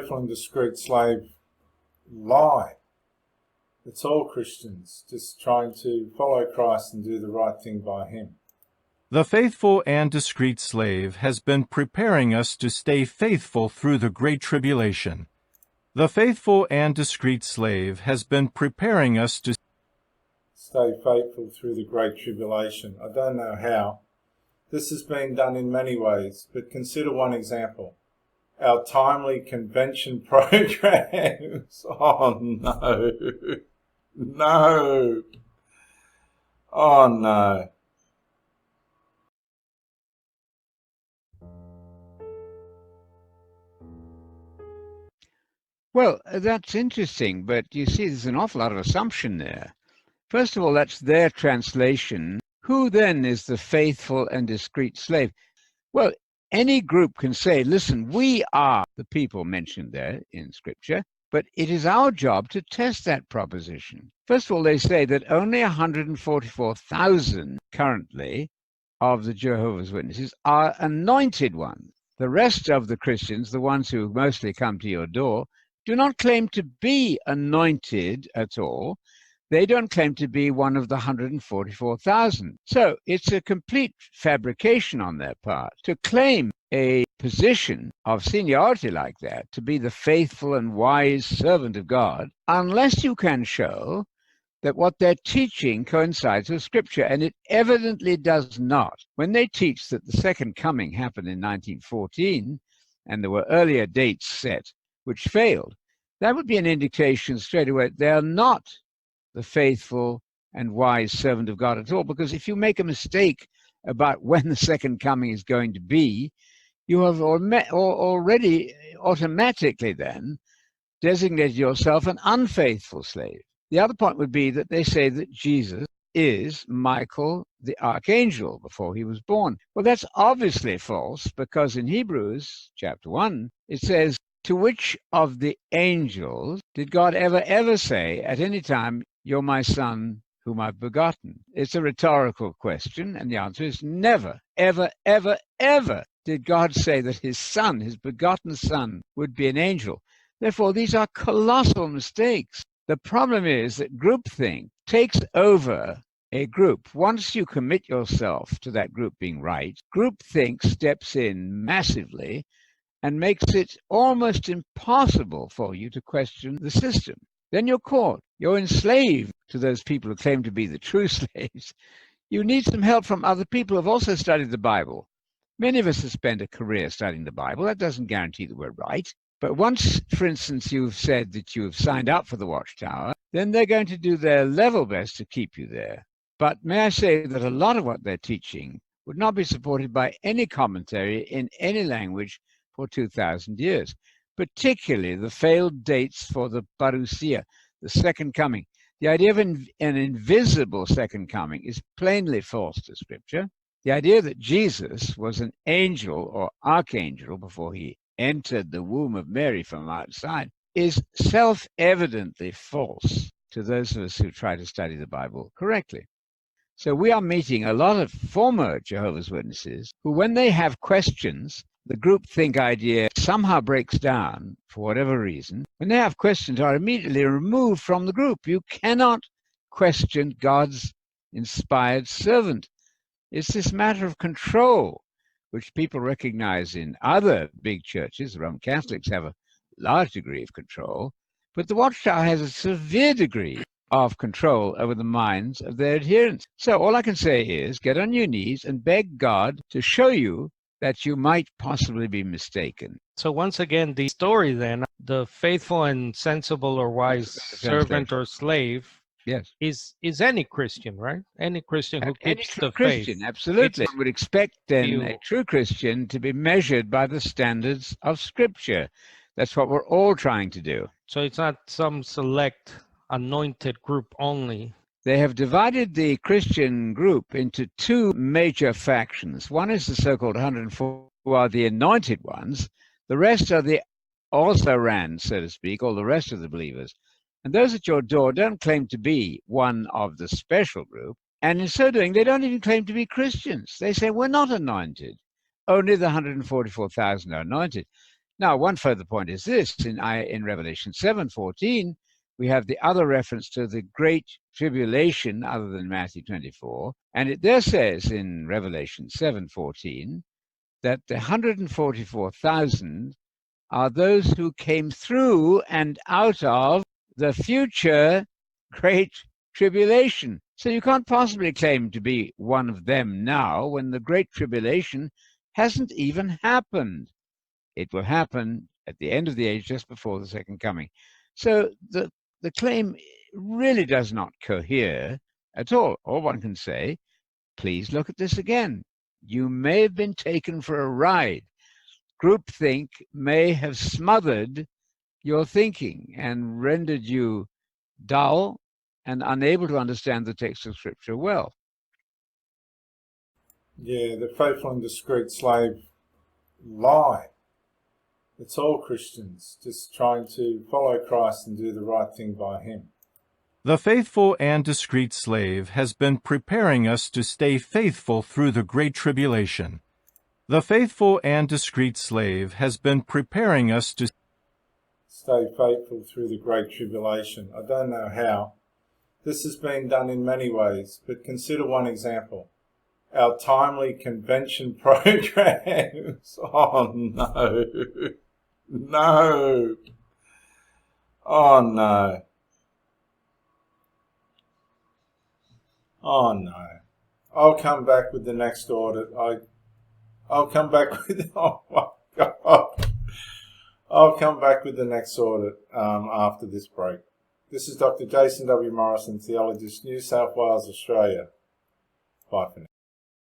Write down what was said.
faithful and discreet slave lie. It's all Christians just trying to follow Christ and do the right thing by him. The faithful and discreet slave has been preparing us to stay faithful through the Great Tribulation. The faithful and discreet slave has been preparing us to stay faithful through the Great Tribulation. I don't know how. This has been done in many ways, but consider one example. Our timely convention programs. Oh no. No. Oh no. Well, that's interesting, but you see there's an awful lot of assumption there. First of all, that's their translation. Who then is the faithful and discreet slave? Well, any group can say, listen, we are the people mentioned there in Scripture, but it is our job to test that proposition. First of all, they say that only 144,000 currently of the Jehovah's Witnesses are anointed ones. The rest of the Christians, the ones who mostly come to your door, do not claim to be anointed at all. They don't claim to be one of the 144,000. So it's a complete fabrication on their part to claim a position of seniority like that, to be the faithful and wise servant of God, unless you can show that what they're teaching coincides with Scripture, and it evidently does not. When they teach that the second coming happened in 1914, and there were earlier dates set which failed, that would be an indication straight away they are not the faithful and wise servant of God at all, because if you make a mistake about when the second coming is going to be, you have already automatically then designated yourself an unfaithful slave. The other point would be that they say that Jesus is Michael the archangel before he was born. Well, that's obviously false, because in Hebrews chapter 1, it says, to which of the angels did God ever say at any time, you're my son whom I've begotten? It's a rhetorical question, and the answer is never, ever, ever, ever did God say that his son, his begotten son, would be an angel. Therefore, these are colossal mistakes. The problem is that groupthink takes over a group. Once you commit yourself to that group being right, groupthink steps in massively and makes it almost impossible for you to question the system. Then you're caught. You're enslaved to those people who claim to be the true slaves. You need some help from other people who have also studied the Bible. Many of us have spent a career studying the Bible. That doesn't guarantee that we're right. But once, for instance, you've said that you've signed up for the Watchtower, then they're going to do their level best to keep you there. But may I say that a lot of what they're teaching would not be supported by any commentary in any language for 2,000 years, particularly the failed dates for the parousia, the second coming. The idea of an invisible second coming is plainly false to Scripture. The idea that Jesus was an angel or archangel before he entered the womb of Mary from outside is self-evidently false to those of us who try to study the Bible correctly. So we are meeting a lot of former Jehovah's Witnesses who, when they have questions, the groupthink idea somehow breaks down for whatever reason. When they have questions, are immediately removed from the group. You cannot question God's inspired servant. It's this matter of control, which people recognize in other big churches. The Roman Catholics have a large degree of control, but the Watchtower has a severe degree of control over the minds of their adherents. So all I can say is get on your knees and beg God to show you that you might possibly be mistaken. So once again, the story then, the faithful and sensible or wise servant or slave, yes, is any Christian, right? Any Christian who keeps the Christian, faith. Absolutely. One would expect then a true Christian to be measured by the standards of Scripture. That's what we're all trying to do. So it's not some select anointed group only. They have divided the Christian group into two major factions. One is the so-called 104, who are the anointed ones. The rest are the also-rans, so to speak, all the rest of the believers. And those at your door don't claim to be one of the special group. And in so doing, they don't even claim to be Christians. They say, we're not anointed. Only the 144,000 are anointed. Now, one further point is this: in Revelation 7:14, we have the other reference to the great tribulation, other than Matthew 24, and it there says in Revelation 7:14 that the 144,000 are those who came through and out of the future great tribulation. So you can't possibly claim to be one of them now when the great tribulation hasn't even happened. It will happen at the end of the age, just before the second coming. So the claim really does not cohere at all. All one can say, please look at this again. You may have been taken for a ride. Groupthink may have smothered your thinking and rendered you dull and unable to understand the text of Scripture well. Yeah, the faithful and discreet slave lie. It's all Christians just trying to follow Christ and do the right thing by him. The faithful and discreet slave has been preparing us to stay faithful through the Great Tribulation. The faithful and discreet slave has been preparing us to stay faithful through the Great Tribulation. I don't know how. This has been done in many ways, but consider one example. Our timely convention programs. Oh no. No. Oh no. Oh no. I'll come back with the next audit. I'll come back with, oh my God. I'll come back with the next audit after this break. This is Dr. Jason W. Morrison, theologist, New South Wales, Australia. Bye for now.